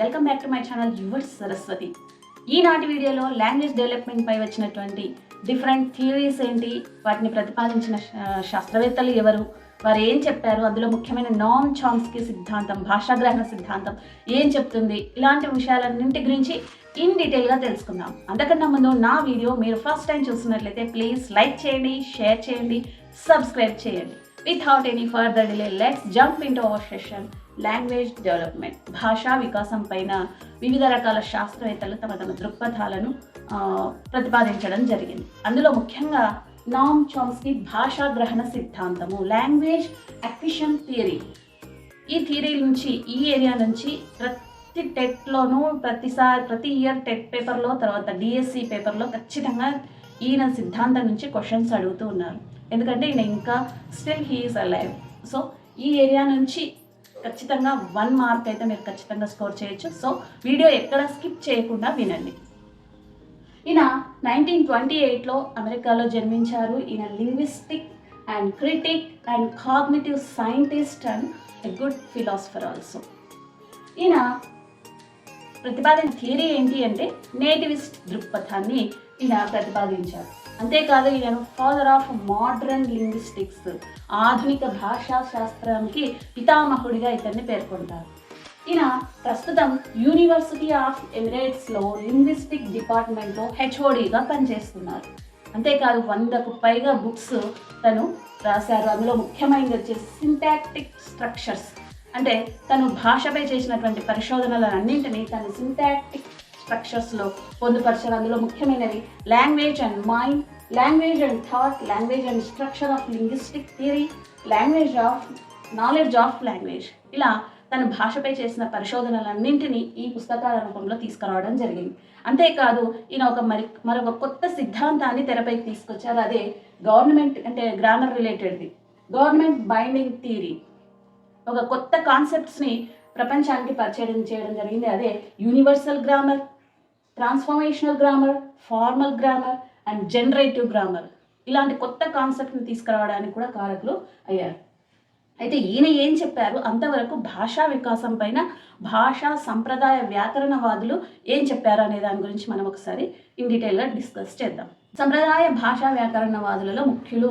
Welcome back to my channel yours Saraswati. ఈనాటి వీడియోలో language development పై వచ్చినటువంటి డిఫరెంట్ థియరీస్ ఏంటి, వాటిని ప్రతిపాదించిన శాస్త్రవేత్తలు ఎవరు, వారు ఏం చెప్పారు, అందులో ముఖ్యమైన నామ్ చామ్స్కీ సిద్ధాంతం, భాషాగ్రహణ సిద్ధాంతం ఏం చెప్తుంది, ఇలాంటి విషయాలన్నింటి గురించి ఇన్ డీటెయిల్గా తెలుసుకుందాం. అంతకన్నా ముందు నా వీడియో మీరు ఫస్ట్ టైం చూస్తున్నట్లయితే ప్లీజ్ లైక్ చేయండి, షేర్ చేయండి, సబ్స్క్రైబ్ చేయండి. Without any further delay let's jump into hour session language development. భాషా వికాసం పైన వివిధ రకాల శాస్త్రవేత్తలు తమ దృక్పథాలను ప్రతిపాదించడం జరిగింది. అందులో ముఖ్యంగా నామ్ చామ్స్కీ భాషా గ్రహణ సిద్ధాంతము, లాంగ్వేజ్ అక్విజిషన్ థియరీ. ఈ థియరీ నుంచి, ఈ ఏరియా నుంచి ప్రతి టెట్లోనూ ప్రతి ఇయర్ టెట్ పేపర్లో, తర్వాత డిఎస్సి పేపర్లో ఖచ్చితంగా ఈయన సిద్ధాంతం నుంచి క్వశ్చన్స్ అడుగుతూ ఉన్నారు. ఎందుకంటే ఈయన ఇంకా స్టిల్ హీఈస్ అలైవ్. సో ఈ ఏరియా నుంచి ఖచ్చితంగా 1 మార్క్ అయితే మీరు ఖచ్చితంగా స్కోర్ చేయొచ్చు. సో వీడియో ఎక్కడ స్కిప్ చేయకుండా వినండి. ఈయన 1928లో అమెరికాలో జన్మించారు. ఈయన linguistic and critic and cognitive scientist and a good philosopher also. ఈయన ప్రతిపాదించిన థియరీ ఏంటి అంటే నేటివిస్ట్ దృక్పథాన్ని ఈయన ప్రతిపాదించారు. అంతేకాదు ఈయన ఫాదర్ ఆఫ్ మోడర్న్ లింగ్విస్టిక్స్, ఆధునిక భాషా శాస్త్రానికి పితామహుడిగా ఇతన్ని పేర్కొంటారు. ఈయన ప్రస్తుతం యూనివర్సిటీ ఆఫ్ ఎమిరేట్స్లో లింగ్విస్టిక్ డిపార్ట్మెంట్లో హెచ్ఓడిగా పనిచేస్తున్నారు. అంతేకాదు 100కు పైగా బుక్స్ తను రాశారు. అందులో ముఖ్యమైనది వచ్చేసి సింటాక్టిక్ స్ట్రక్చర్స్, అంటే తను భాషపై చేసినటువంటి పరిశోధనలన్నింటినీ తను సింటాక్టిక్ స్ట్రక్చర్స్లో పొందుపరచారు. అందులో ముఖ్యమైనవి language and mind, language and thought, language and structure of linguistic theory, language of knowledge of language. ఇలా తను భాషపై చేసిన పరిశోధనలన్నింటినీ ఈ పుస్తకాల రూపంలో తీసుకురావడం జరిగింది. అంతేకాదు ఈయన మరొక కొత్త సిద్ధాంతాన్ని తెరపైకి తీసుకొచ్చారు. అదే గవర్నమెంట్ అంటే గ్రామర్ రిలేటెడ్ది, గవర్నమెంట్ బైండింగ్ థియరీ. ఒక కొత్త కాన్సెప్ట్స్ని ప్రపంచానికి పరిచయం చేయడం జరిగింది. అదే universal grammar, transformational grammar, formal grammar and generative grammar. ఇలాంటి కొత్త కాన్సెప్ట్ని తీసుకురావడానికి కూడా కారకులు అయ్యారు. అయితే ఈయన ఏం చెప్పారు, అంతవరకు భాషా వికాసం పైన భాషా సంప్రదాయ వ్యాకరణవాదులు ఏం చెప్పారు అనే దాని గురించి మనం ఒకసారి ఇన్ డీటెయిల్గా డిస్కస్ చేద్దాం. సంప్రదాయ భాషా వ్యాకరణవాదులలో ముఖ్యులు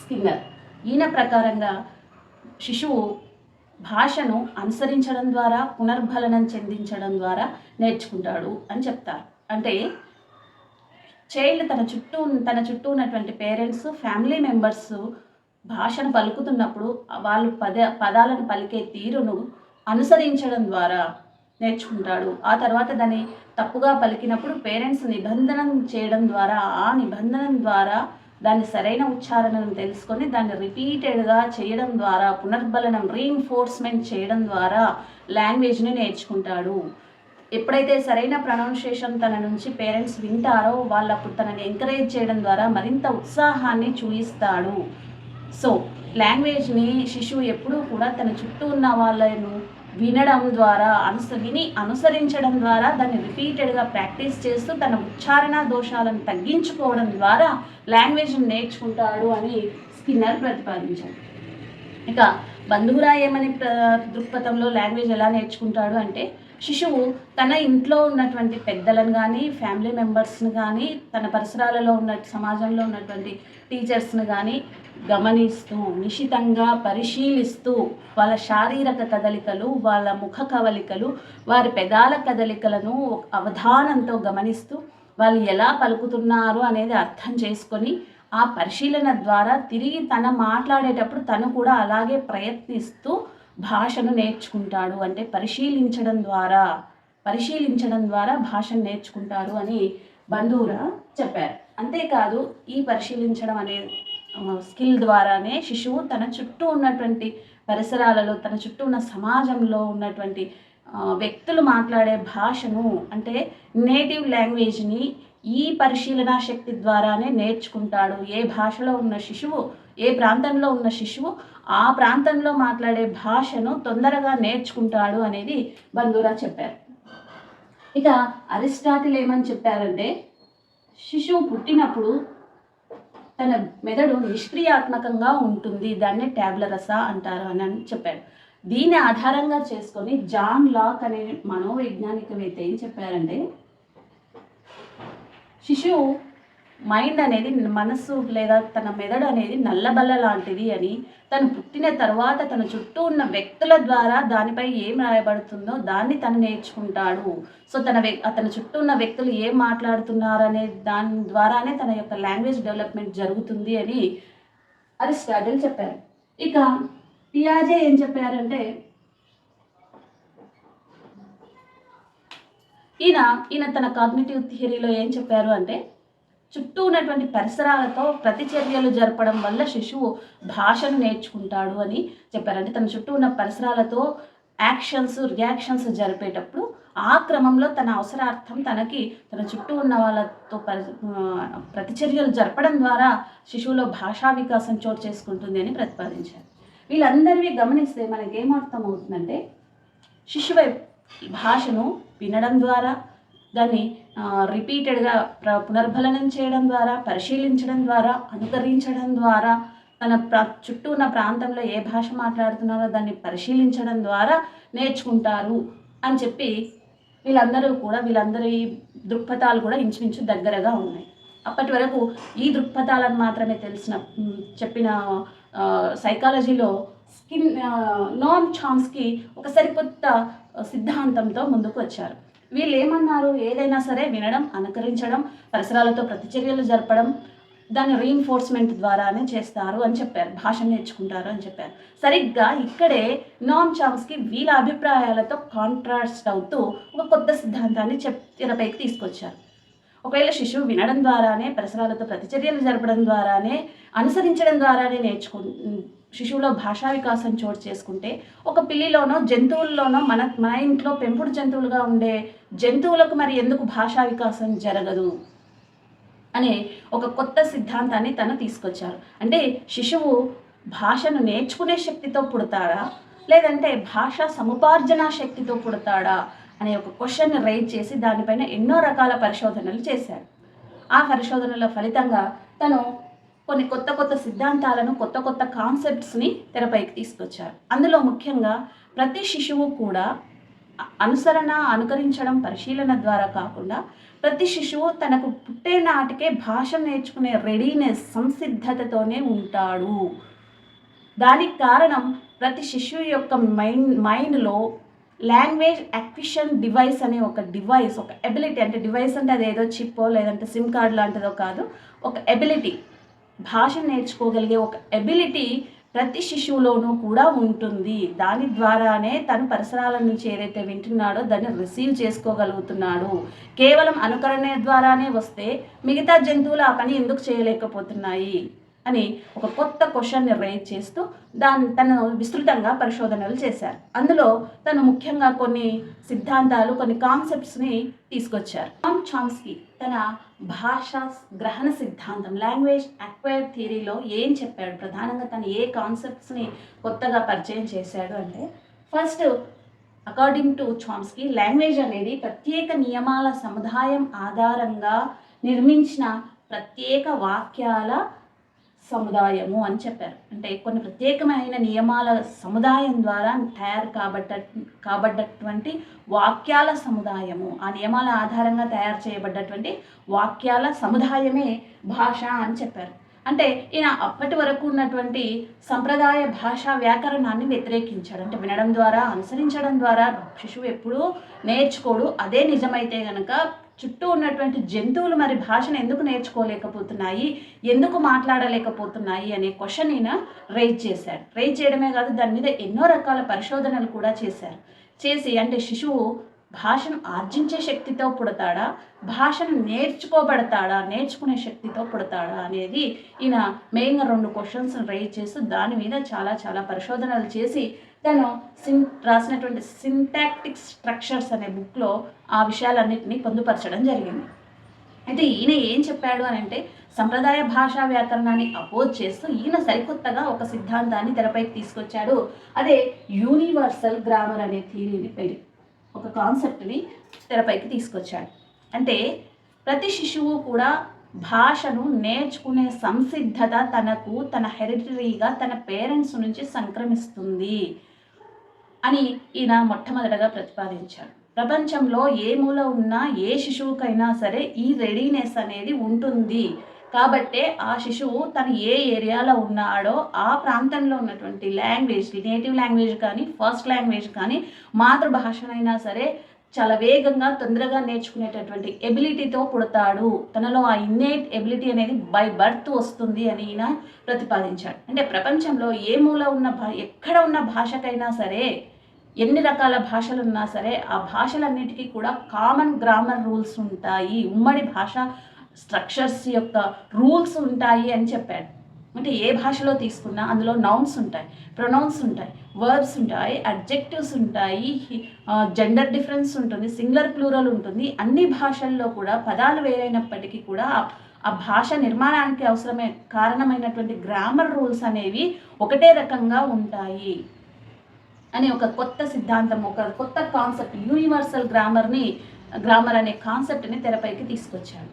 స్కిన్నర్. ఈయన ప్రకారంగా శిశువు భాషను అనుసరించడం ద్వారా, పునర్బలనం చెందించడం ద్వారా నేర్చుకుంటాడు అని చెప్తారు. అంటే చైల్డ్ తన చుట్టూ ఉన్నటువంటి పేరెంట్స్, ఫ్యామిలీ మెంబర్స్ భాషను పలుకుతున్నప్పుడు వాళ్ళు పదాలను పలికే తీరును అనుసరించడం ద్వారా నేర్చుకుంటాడు. ఆ తర్వాత దాన్ని తప్పుగా పలికినప్పుడు పేరెంట్స్ నిబంధన చేయడం ద్వారా, ఆ నిబంధన ద్వారా దాన్ని సరైన ఉచ్చారణను తెలుసుకొని దాన్ని రిపీటెడ్గా చేయడం ద్వారా, పునర్బలనం రీఇన్ఫోర్స్మెంట్ చేయడం ద్వారా లాంగ్వేజ్ని నేర్చుకుంటాడు. ఎప్పుడైతే సరైన ప్రొనౌన్సియేషన్ తన నుంచి పేరెంట్స్ వింటారో వాళ్ళప్పుడు తనని ఎంకరేజ్ చేయడం ద్వారా మరింత ఉత్సాహాన్ని చూయిస్తాడు. సో లాంగ్వేజ్ని శిశువు ఎప్పుడూ కూడా తన చుట్టూ ఉన్న వాళ్ళను వినడం ద్వారా, అనుసరించడం ద్వారా, దాన్ని రిపీటెడ్గా ప్రాక్టీస్ చేస్తూ తన ఉచ్చారణ దోషాలను తగ్గించుకోవడం ద్వారా లాంగ్వేజ్ని నేర్చుకుంటాడు అని స్కిన్నర్ ప్రతిపాదించారు. ఇక బంధువురా ఏమని దృక్పథంలో లాంగ్వేజ్ ఎలా నేర్చుకుంటాడు అంటే, శిశువు తన ఇంట్లో ఉన్నటువంటి పెద్దలను కానీ, ఫ్యామిలీ మెంబర్స్ని కానీ, తన పరిసరాలలో సమాజంలో ఉన్నటువంటి టీచర్స్ని కానీ గమనిస్తూ, నిశితంగా పరిశీలిస్తూ, వాళ్ళ శారీరక కదలికలు, వాళ్ళ ముఖ కవలికలు, వారి పెదాల కదలికలను అవధానంతో గమనిస్తూ వాళ్ళు ఎలా పలుకుతున్నారు అనేది అర్థం చేసుకొని, ఆ పరిశీలన ద్వారా తిరిగి తన మాట్లాడేటప్పుడు తను కూడా అలాగే ప్రయత్నిస్తూ భాషను నేర్చుకుంటాడు. అంటే పరిశీలించడం ద్వారా భాషను నేర్చుకుంటాడు అని బంధువురా చెప్పారు. అంతేకాదు ఈ పరిశీలించడం అనే స్కిల్ ద్వారానే శిశువు తన చుట్టూ ఉన్నటువంటి పరిసరాలలో, తన చుట్టూ ఉన్న సమాజంలో ఉన్నటువంటి వ్యక్తులు మాట్లాడే భాషను, అంటే నేటివ్ లాంగ్వేజ్ని ఈ పరిశీలనా శక్తి ద్వారానే నేర్చుకుంటాడు. ఏ భాషలో ఉన్న శిశువు, ఏ ప్రాంతంలో ఉన్న శిశువు ఆ ప్రాంతంలో మాట్లాడే భాషను తొందరగా నేర్చుకుంటాడు అనేది బంధువురా చెప్పారు. ఇక అరిస్టాటిల్ ఏమని చెప్పారంటే, శిశువు పుట్టినప్పుడు తన మెదడు నిష్క్రియాత్మకంగా ఉంటుంది, దాన్నే ట్యాబ్లరసా అంటారు అని చెప్పాడు. దీన్ని ఆధారంగా చేసుకొని జాన్ లాక్ అనే మనోవైజ్ఞానికవేత్త ఏం చెప్పారంటే, శిశువు మైండ్ అనేది, మనస్సు లేదా తన మెదడు అనేది నల్లబల్ల లాంటిది అని, తను పుట్టిన తర్వాత తన చుట్టూ ఉన్న వ్యక్తుల ద్వారా దానిపై ఏం రాయబడుతుందో దాన్ని తను నేర్చుకుంటాడు. సో అతని చుట్టూ ఉన్న వ్యక్తులు ఏం మాట్లాడుతున్నారనే దాని ద్వారానే తన యొక్క లాంగ్వేజ్ డెవలప్మెంట్ జరుగుతుంది అని అరిస్టాటిల్ చెప్పారు. ఇక పియాజే ఏం చెప్పారంటే, ఈయన తన కాగ్నిటివ్ థియరీలో ఏం చెప్పారు అంటే, చుట్టూ ఉన్నటువంటి పరిసరాలతో ప్రతిచర్యలు జరపడం వల్ల శిశువు భాషను నేర్చుకుంటాడు అని చెప్పారు. అంటే తన చుట్టూ ఉన్న పరిసరాలతో యాక్షన్స్, రియాక్షన్స్ జరిపేటప్పుడు ఆ క్రమంలో తన అవసరార్థం తన చుట్టూ ఉన్న వాళ్ళతో ప్రతిచర్యలు జరపడం ద్వారా శిశువులో భాషా వికాసం చోటు చేసుకుంటుంది అని ప్రతిపాదించారు. వీళ్ళందరినీ గమనిస్తే మనకేమర్థం అవుతుందంటే, శిశువు భాషను వినడం ద్వారా, దాన్ని రిపీటెడ్గా పునర్బలనం చేయడం ద్వారా, పరిశీలించడం ద్వారా, అనుకరించడం ద్వారా, తన చుట్టూ ఉన్న ప్రాంతంలో ఏ భాష మాట్లాడుతున్నారో దాన్ని పరిశీలించడం ద్వారా నేర్చుకుంటారు అని చెప్పి వీళ్ళందరి దృక్పథాలు కూడా ఇంచుమించు దగ్గరగా ఉన్నాయి. అప్పటి వరకు ఈ దృక్పథాలను మాత్రమే చెప్పిన సైకాలజీలో నోమ్ చామ్స్కీ ఒక సరికొత్త సిద్ధాంతంతో ముందుకు వచ్చారు. వీళ్ళు ఏమన్నారు, ఏదైనా సరే వినడం, అనుకరించడం, పరిసరాలతో ప్రతిచర్యలు జరపడం, దాన్ని రీఇన్ఫోర్స్మెంట్ ద్వారానే చేస్తారు అని చెప్పారు, భాష నేర్చుకుంటారు అని చెప్పారు. సరిగ్గా ఇక్కడే నోమ్ చామ్స్కీ వీళ్ళ అభిప్రాయాలతో కాంట్రాస్ట్ అవుతూ ఒక కొత్త సిద్ధాంతాన్ని తెరపైకి తీసుకొచ్చారు. ఒకవేళ శిశువు వినడం ద్వారానే, పరిసరాలతో ప్రతిచర్యలు జరపడం ద్వారానే, అనుసరించడం ద్వారానే శిశువులో భాషా వికాసం చోటు చేసుకుంటే, ఒక పిల్లిలోనో జంతువుల్లోనో మన ఇంట్లో పెంపుడు జంతువులుగా ఉండే జంతువులకు మరి ఎందుకు భాషా వికాసం జరగదు అనే ఒక కొత్త సిద్ధాంతాన్ని తను తీసుకొచ్చారు. అంటే శిశువు భాషను నేర్చుకునే శక్తితో పుడతాడా, లేదంటే భాషా సముపార్జన శక్తితో పుడతాడా అనే ఒక క్వశ్చన్ని రైజ్ చేసి దానిపైన ఎన్నో రకాల పరిశోధనలు చేశారు. ఆ పరిశోధనల ఫలితంగా తను కొన్ని కొత్త సిద్ధాంతాలను, కొత్త కాన్సెప్ట్స్ని తెరపైకి తీసుకొచ్చారు. అందులో ముఖ్యంగా ప్రతి శిశువు కూడా అనుకరించడం, పరిశీలన ద్వారా కాకుండా ప్రతి శిశువు తనకు పుట్టే నాటికే భాష నేర్చుకునే రెడీనెస్, సంసిద్ధతతోనే ఉంటాడు. దానికి కారణం ప్రతి శిశువు యొక్క మైండ్లో లాంగ్వేజ్ అక్విజిషన్ డివైస్ అనే ఒక ఎబిలిటీ, అంటే డివైస్ అంటే అదేదో చిప్పో లేదంటే సిమ్ కార్డ్ లాంటిదో కాదు, ఒక ఎబిలిటీ, భాష నేర్చుకోగలిగే ఒక ఎబిలిటీ ప్రతి శిశువులోనూ కూడా ఉంటుంది. దాని ద్వారానే తను పరిసరాల నుంచి ఏదైతే వింటున్నాడో దాన్ని రిసీవ్ చేసుకోగలుగుతున్నాడు. కేవలం అనుకరణ ద్వారానే వస్తే మిగతా జంతువులు ఆ పని ఎందుకు చేయలేకపోతున్నాయి అని ఒక కొత్త క్వశ్చన్ని రైజ్ చేస్తూ తను విస్తృతంగా పరిశోధనలు చేశారు. అందులో తను ముఖ్యంగా కొన్ని సిద్ధాంతాలు, కొన్ని కాన్సెప్ట్స్ని తీసుకొచ్చారు. నోమ్ చామ్స్కీ తన భాషా గ్రహణ సిద్ధాంతం, లాంగ్వేజ్ అక్వైర్డ్ థియరీలో ఏం చెప్పాడు, ప్రధానంగా తను ఏ కాన్సెప్ట్స్ని కొత్తగా పరిచయం చేశాడు అంటే, first according to Chomsky language అనేది ప్రత్యేక నియమాల సముదాయం ఆధారంగా నిర్మించిన ప్రత్యేక వాక్యాల సముదాయము అని చెప్పారు. అంటే కొన్ని ప్రత్యేకమైన నియమాల సముదాయం ద్వారా తయారు కాబడ్డటువంటి వాక్యాల సముదాయము, ఆ నియమాల ఆధారంగా తయారు చేయబడ్డటువంటి వాక్యాల సముదాయమే భాష అని చెప్పారు. అంటే ఈయన అప్పటి వరకు ఉన్నటువంటి సంప్రదాయ భాషా వ్యాకరణాన్ని వ్యతిరేకించాడు. అంటే వినడం ద్వారా, అనుసరించడం ద్వారా శిశువు ఎప్పుడూ నేర్చుకోడు. అదే నిజమైతే కనుక చుట్టూ ఉన్నటువంటి జంతువులు మరి భాషను ఎందుకు నేర్చుకోలేకపోతున్నాయి, ఎందుకు మాట్లాడలేకపోతున్నాయి అనే క్వశ్చన్ ఈయన రైజ్ చేశాడు. రైజ్ చేయడమే కాదు, దాని మీద ఎన్నో రకాల పరిశోధనలు కూడా చేసి అంటే శిశువు భాషను ఆర్జించే శక్తితో పుడతాడా, భాషను నేర్చుకునే శక్తితో పుడతాడా అనేది ఈయన మెయిన్గా 2 క్వశ్చన్స్ రైజ్ చేసి దాని మీద చాలా పరిశోధనలు చేసి తను రాసినటువంటి సింటాక్టిక్ స్ట్రక్చర్స్ అనే బుక్లో ఆ విషయాలన్నింటినీ పొందుపరచడం జరిగింది. అయితే ఈయన ఏం చెప్పాడు అని అంటే, సంప్రదాయ భాషా వ్యాకరణాన్ని అపోజ్ చేస్తూ ఈయన సరికొత్తగా ఒక సిద్ధాంతాన్ని తెరపైకి తీసుకొచ్చాడు. అదే యూనివర్సల్ గ్రామర్ అనే థియరీని, ఒక కాన్సెప్ట్ని తెరపైకి తీసుకొచ్చాడు. అంటే ప్రతి శిశువు కూడా భాషను నేర్చుకునే సంసిద్ధత తన హెరిటరీగా తన పేరెంట్స్ నుంచి సంక్రమిస్తుంది. అని ఈయన మొట్టమొదటగా ప్రతిపాదించాడు. ప్రపంచంలో ఏ మూల ఉన్నా ఏ శిశువుకైనా సరే ఈ రెడీనెస్ అనేది ఉంటుంది. కాబట్టే ఆ శిశువు తను ఏ ఏరియాలో ఉన్నాడో ఆ ప్రాంతంలో ఉన్నటువంటి లాంగ్వేజ్, నేటివ్ లాంగ్వేజ్ కానీ ఫస్ట్ లాంగ్వేజ్ కానీ మాతృభాషనైనా సరే చాలా వేగంగా తొందరగా నేర్చుకునేటటువంటి ఎబిలిటీతో పుడతాడు. తనలో ఆ ఇన్నేట్ ఎబిలిటీ అనేది బై బర్త్ వస్తుంది అని ఈయన ప్రతిపాదించాడు. అంటే ప్రపంచంలో ఏ మూల ఉన్న ఎక్కడ ఉన్న భాషకైనా సరే, ఎన్ని రకాల భాషలు ఉన్నా సరే ఆ భాషలన్నిటికీ కూడా కామన్ గ్రామర్ రూల్స్ ఉంటాయి, ఉమ్మడి భాష స్ట్రక్చర్స్ యొక్క రూల్స్ ఉంటాయి అని చెప్పాడు. అంటే ఏ భాషలో తీసుకున్నా అందులో నౌన్స్ ఉంటాయి, ప్రొనౌన్స్ ఉంటాయి, వర్బ్స్ ఉంటాయి, అడ్జెక్టివ్స్ ఉంటాయి, జెండర్ డిఫరెన్స్ ఉంటుంది, సింగులర్ ప్లూరల్ ఉంటుంది. అన్ని భాషల్లో కూడా పదాలు వేరైనప్పటికీ కూడా ఆ భాష నిర్మాణానికి అవసరమే కారణమైనటువంటి గ్రామర్ రూల్స్ అనేవి ఒకటే రకంగా ఉంటాయి అని ఒక కొత్త సిద్ధాంతం, ఒక కొత్త కాన్సెప్ట్, యూనివర్సల్ గ్రామర్ అనే కాన్సెప్ట్ని తెరపైకి తీసుకొచ్చాడు.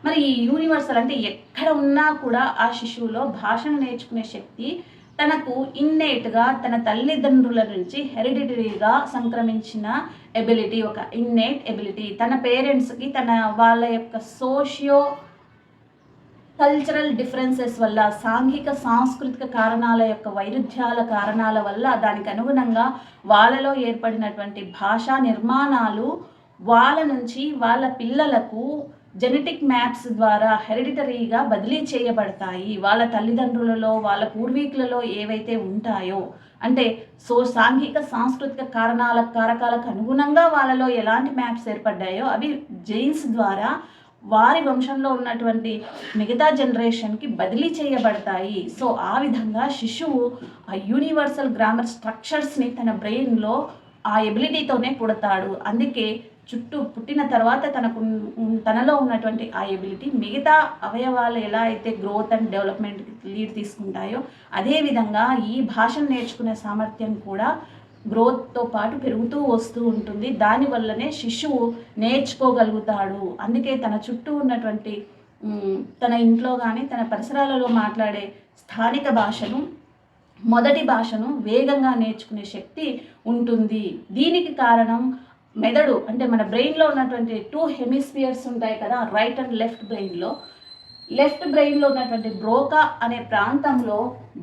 మరి ఈ యూనివర్సల్ అంటే ఎక్కడ ఉన్నా కూడా ఆ శిశువులో భాషను నేర్చుకునే శక్తి తనకు ఇన్నేట్గా తన తల్లిదండ్రుల నుంచి హెరిడిటరీగా సంక్రమించిన ఎబిలిటీ, ఒక ఇన్నేట్ ఎబిలిటీ. తన పేరెంట్స్కి వాళ్ళ యొక్క సోషియో కల్చరల్ డిఫరెన్సెస్ వల్ల, సాంఘిక సాంస్కృతిక కారణాల యొక్క వైరుధ్యాల కారణాల వల్ల దానికి అనుగుణంగా వాళ్ళలో ఏర్పడినటువంటి భాషా నిర్మాణాలు వాళ్ళ నుంచి వాళ్ళ పిల్లలకు జెనెటిక్ మ్యాప్స్ ద్వారా హెరిడిటరీగా బదిలీ చేయబడతాయి. వాళ్ళ తల్లిదండ్రులలో, వాళ్ళ పూర్వీకులలో ఏవైతే ఉంటాయో, అంటే సాంఘిక సాంస్కృతిక కారకాలకు అనుగుణంగా వాళ్ళలో ఎలాంటి మ్యాప్స్ ఏర్పడ్డాయో అవి జెయిన్స్ ద్వారా వారి వంశంలో ఉన్నటువంటి మిగతా జనరేషన్కి బదిలీ చేయబడతాయి. సో ఆ విధంగా శిశువు ఆ యూనివర్సల్ గ్రామర్ స్ట్రక్చర్స్ని తన బ్రెయిన్లో ఆ ఎబిలిటీతోనే పుడతాడు. అందుకే చుట్టూ పుట్టిన తర్వాత తనలో ఉన్నటువంటి ఆ ఎబిలిటీ మిగతా అవయవాలు ఎలా అయితే గ్రోత్ అండ్ డెవలప్మెంట్కి లీడ్ తీసుకుంటాయో అదేవిధంగా ఈ భాషను నేర్చుకునే సామర్థ్యం కూడా గ్రోత్తో పాటు పెరుగుతూ వస్తూ ఉంటుంది. దానివల్లనే శిశువు నేర్చుకోగలుగుతాడు. అందుకే తన చుట్టూ ఉన్నటువంటి తన ఇంట్లో కానీ తన పరిసరాలలో మాట్లాడే స్థానిక భాషను, మొదటి భాషను వేగంగా నేర్చుకునే శక్తి ఉంటుంది. దీనికి కారణం మెదడు, అంటే మన బ్రెయిన్లో ఉన్నటువంటి 2 హెమిస్ఫియర్స్ ఉంటాయి కదా, రైట్ అండ్ లెఫ్ట్ బ్రెయిన్లో. లెఫ్ట్ బ్రెయిన్లో ఉన్నటువంటి బ్రోకా అనే ప్రాంతంలో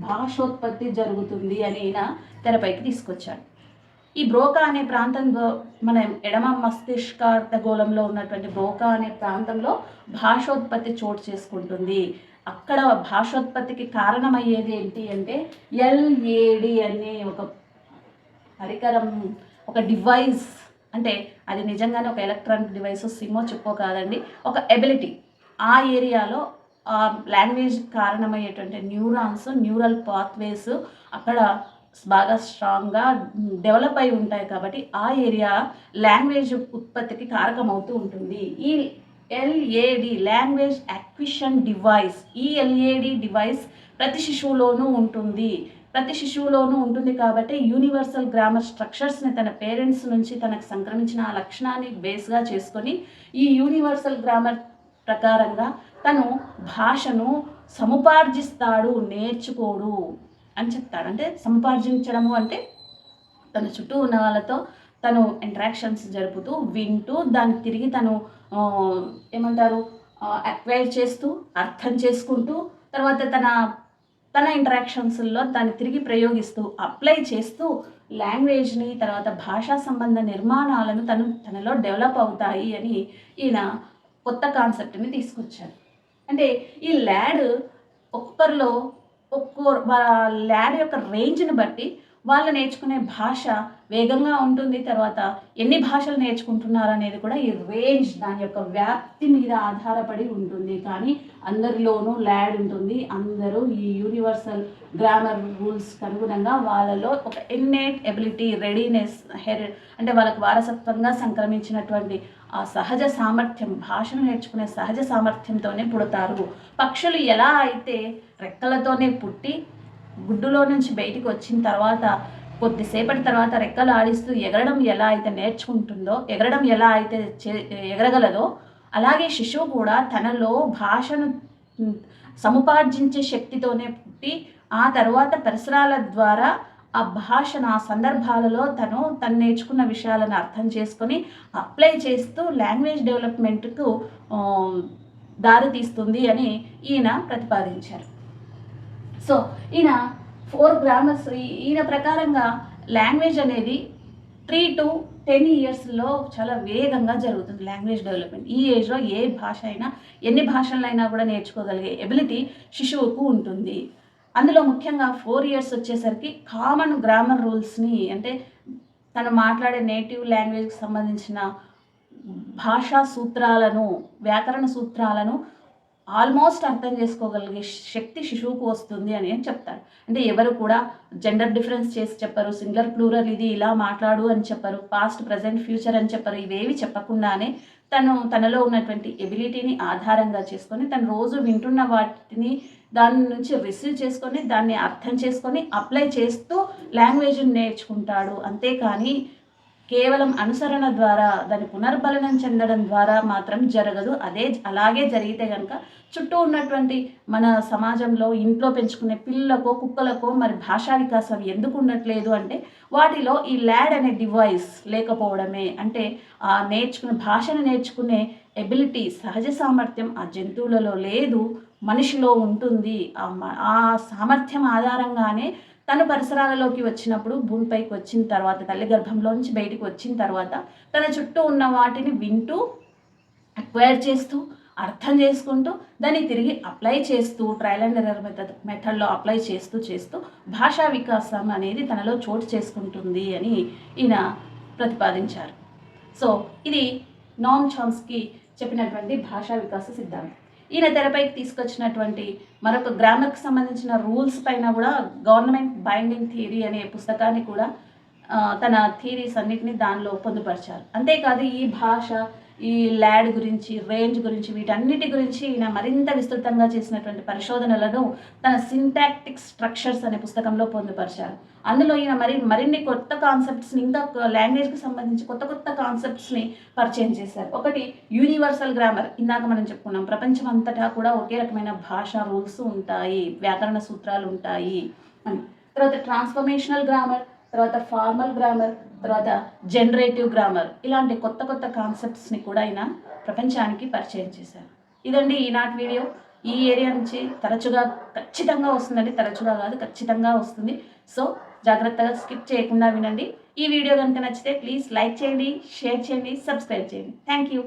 భాషోత్పత్తి జరుగుతుంది అని ఈయన తెరపైకి తీసుకొచ్చాడు. ఈ బ్రోకా అనే ప్రాంతంలో, మన ఎడమ మస్తిష్కార్ధగోళంలో ఉన్నటువంటి బ్రోకా అనే ప్రాంతంలో భాషోత్పత్తి చోటు చేసుకుంటుంది. అక్కడ భాషోత్పత్తికి కారణమయ్యేది ఏంటి అంటే ఎల్ఏడి అనే ఒక పరికరం, ఒక డివైస్. అంటే అది నిజంగానే ఒక ఎలక్ట్రానిక్ డివైస్, సిమ్మో చెప్పో కాదండి, ఒక ఎబిలిటీ. ఆ ఏరియాలో ఆ లాంగ్వేజ్ కారణమయ్యేటువంటి న్యూరాన్స్, న్యూరల్ పాత్వేస్ అక్కడ బాగా స్ట్రాంగ్గా డెవలప్ అయి ఉంటాయి. కాబట్టి ఆ ఏరియా లాంగ్వేజ్ ఉత్పత్తికి కారకమవుతూ ఉంటుంది. ఈ ఎల్ఏడి లాంగ్వేజ్ అక్విజిషన్ డివైస్, ఈ ఎల్ఏడి డివైస్ ప్రతి శిశువులోనూ ఉంటుంది కాబట్టి యూనివర్సల్ గ్రామర్ స్ట్రక్చర్స్ని తన పేరెంట్స్ నుంచి తనకు సంక్రమించిన ఆ లక్షణాన్ని బేస్గా చేసుకొని ఈ యూనివర్సల్ గ్రామర్ ప్రకారంగా తను భాషను సముపార్జిస్తాడు, నేర్చుకోడు అని చెప్తాడు. అంటే సముపార్జించడము అంటే తన చుట్టూ ఉన్న వాళ్ళతో తను ఇంటరాక్షన్స్ జరుపుతూ, వింటూ, దాన్ని తిరిగి తను అక్వైర్ చేస్తూ, అర్థం చేసుకుంటూ, తర్వాత తన ఇంటరాక్షన్స్లో దాన్ని తిరిగి ప్రయోగిస్తూ, అప్లై చేస్తూ లాంగ్వేజ్ని, తర్వాత భాషా సంబంధ నిర్మాణాలను తనలో డెవలప్ అవుతాయి అని ఈయన కొత్త కాన్సెప్ట్ని తీసుకొచ్చారు. అంటే ఈ ల్యాడ్ ఒక్కొక్కరిలో ల్యాడ్ యొక్క రేంజ్ని బట్టి వాళ్ళు నేర్చుకునే భాష వేగంగా ఉంటుంది. తర్వాత ఎన్ని భాషలు నేర్చుకుంటున్నారు అనేది కూడా ఈ రేంజ్, దాని యొక్క వ్యాప్తి మీద ఆధారపడి ఉంటుంది. కానీ అందరిలోనూ ల్యాడ్ ఉంటుంది. అందరూ ఈ యూనివర్సల్ గ్రామర్ రూల్స్కి అనుగుణంగా వాళ్ళలో ఒక ఇన్నేట్ ఎబిలిటీ, రెడీనెస్, అంటే వాళ్ళకు వారసత్వంగా సంక్రమించినటువంటి ఆ సహజ సామర్థ్యం, భాషను నేర్చుకునే సహజ సామర్థ్యంతోనే పుడతారు. పక్షులు ఎలా అయితే రెక్కలతోనే పుట్టి గుడ్డులో నుంచి బయటికి వచ్చిన తర్వాత కొద్దిసేపటి తర్వాత రెక్కలు ఆడిస్తూ ఎగరడం ఎలా అయితే నేర్చుకుంటుందో, ఎగరడం ఎలా అయితే ఎగరగలదో, అలాగే శిశువు కూడా తనలో భాషను సముపార్జించే శక్తితోనే పుట్టి ఆ తర్వాత పరిసరాల ద్వారా ఆ భాషను ఆ సందర్భాలలో తను నేర్చుకున్న విషయాలను అర్థం చేసుకొని అప్లై చేస్తూ లాంగ్వేజ్ డెవలప్మెంట్కు దారి తీస్తుంది అని ఈయన ప్రతిపాదించారు. సో ఈయన 4 గ్రామర్స్ ఈయన ప్రకారంగా లాంగ్వేజ్ అనేది 3 to 10 ఇయర్స్లో చాలా వేగంగా జరుగుతుంది లాంగ్వేజ్ డెవలప్మెంట్. ఈ ఏజ్లో ఏ భాష అయినా ఎన్ని భాషలైనా కూడా నేర్చుకోగలిగే ఎబిలిటీ శిశువుకు ఉంటుంది. అందులో ముఖ్యంగా 4 ఇయర్స్ వచ్చేసరికి కామన్ గ్రామర్ రూల్స్ని, అంటే తను మాట్లాడే నేటివ్ లాంగ్వేజ్కి సంబంధించిన భాషా సూత్రాలను, వ్యాకరణ సూత్రాలను ఆల్మోస్ట్ అర్థం చేసుకోగలిగే శక్తి శిశువుకు వస్తుంది అని చెప్తారు. అంటే ఎవరు కూడా జెండర్ డిఫరెన్స్ చేసి చెప్పరు, సింగులర్ ప్లూరల్ ఇది ఇలా మాట్లాడు అని చెప్పరు, పాస్ట్ ప్రజెంట్ ఫ్యూచర్ అని చెప్పరు. ఇవేవి చెప్పకుండానే తనలో ఉన్నటువంటి ఎబిలిటీని ఆధారంగా చేసుకొని తను రోజు వింటున్న వాటిని దాని నుంచి రిసీవ్ చేసుకొని దాన్ని అర్థం చేసుకొని అప్లై చేస్తూ లాంగ్వేజ్ని నేర్చుకుంటాడు. అంతేకాని కేవలం అనుసరణ ద్వారా దాని పునర్బలనం చెందడం ద్వారా మాత్రం జరగదు. అలాగే జరిగితే కనుక చుట్టూ ఉన్నటువంటి మన సమాజంలో ఇంట్లో పెంచుకునే పిల్లలకో కుక్కలకో మరి భాషా వికాసం ఎందుకు ఉండట్లేదు అంటే వాటిలో ఈ ల్యాడ్ అనే డివైస్ లేకపోవడమే. అంటే ఆ భాషను నేర్చుకునే ఎబిలిటీ, సహజ సామర్థ్యం ఆ జంతువులలో లేదు, మనిషిలో ఉంటుంది. ఆ సామర్థ్యం ఆధారంగానే తను పరిసరాలలోకి వచ్చినప్పుడు, భూమిపైకి వచ్చిన తర్వాత, తల్లి గర్భంలో నుంచి బయటికి వచ్చిన తర్వాత తన చుట్టూ ఉన్న వాటిని వింటూ అక్వైర్ చేస్తూ అర్థం చేసుకుంటూ దాన్ని తిరిగి అప్లై చేస్తూ ట్రయల్ అండ్ ఎర్రర్ మెథడ్లో అప్లై చేస్తూ భాషా వికాసం అనేది తనలో చోటు చేసుకుంటుంది అని ఈయన ప్రతిపాదించారు. సో ఇది నోమ్ చామ్స్కీ చెప్పినటువంటి భాషా వికాస సిద్ధాంతం. ఈయన తెరపైకి తీసుకొచ్చినటువంటి మరొక గ్రామర్కి సంబంధించిన రూల్స్ పైన కూడా గవర్నమెంట్ బైండింగ్ థియరీ అనే పుస్తకాన్ని కూడా తన థియరీస్ అన్నిటిని దానిలో పొందుపరిచారు. అంతేకాదు ఈ భాష, ఈ ల్యాడ్ గురించి, రేంజ్ గురించి, వీటన్నిటి గురించి ఈయన మరింత విస్తృతంగా చేసినటువంటి పరిశోధనలను తన సింటాక్టిక్ స్ట్రక్చర్స్ అనే పుస్తకంలో పొందుపరిచారు. అందులో ఈయన మరిన్ని కొత్త కాన్సెప్ట్స్ని, ఇంకా లాంగ్వేజ్కి సంబంధించి కొత్త కాన్సెప్ట్స్ని పరిచయం చేశారు. ఒకటి యూనివర్సల్ గ్రామర్. ఇందాక మనం చెప్పుకున్నాం, ప్రపంచం అంతటా కూడా ఒకే రకమైన భాషా రూల్స్ ఉంటాయి, వ్యాకరణ సూత్రాలు ఉంటాయి అని. తర్వాత ట్రాన్స్ఫర్మేషనల్ గ్రామర్, తర్వాత ఫార్మల్ గ్రామర్, తర్వాత జనరేటివ్ గ్రామర్, ఇలాంటి కొత్త కాన్సెప్ట్స్ని కూడా ఆయన ప్రపంచానికి పరిచయం చేశారు. ఇదండి ఈనాటి వీడియో. ఈ ఏరియా నుంచి తరచుగా ఖచ్చితంగా వస్తుందండి, తరచుగా కాదు ఖచ్చితంగా వస్తుంది. సో జాగ్రత్తగా స్కిప్ చేయకుండా వినండి. ఈ వీడియో కనుక నచ్చితే ప్లీజ్ లైక్ చేయండి, షేర్ చేయండి, సబ్స్క్రైబ్ చేయండి. Thank you.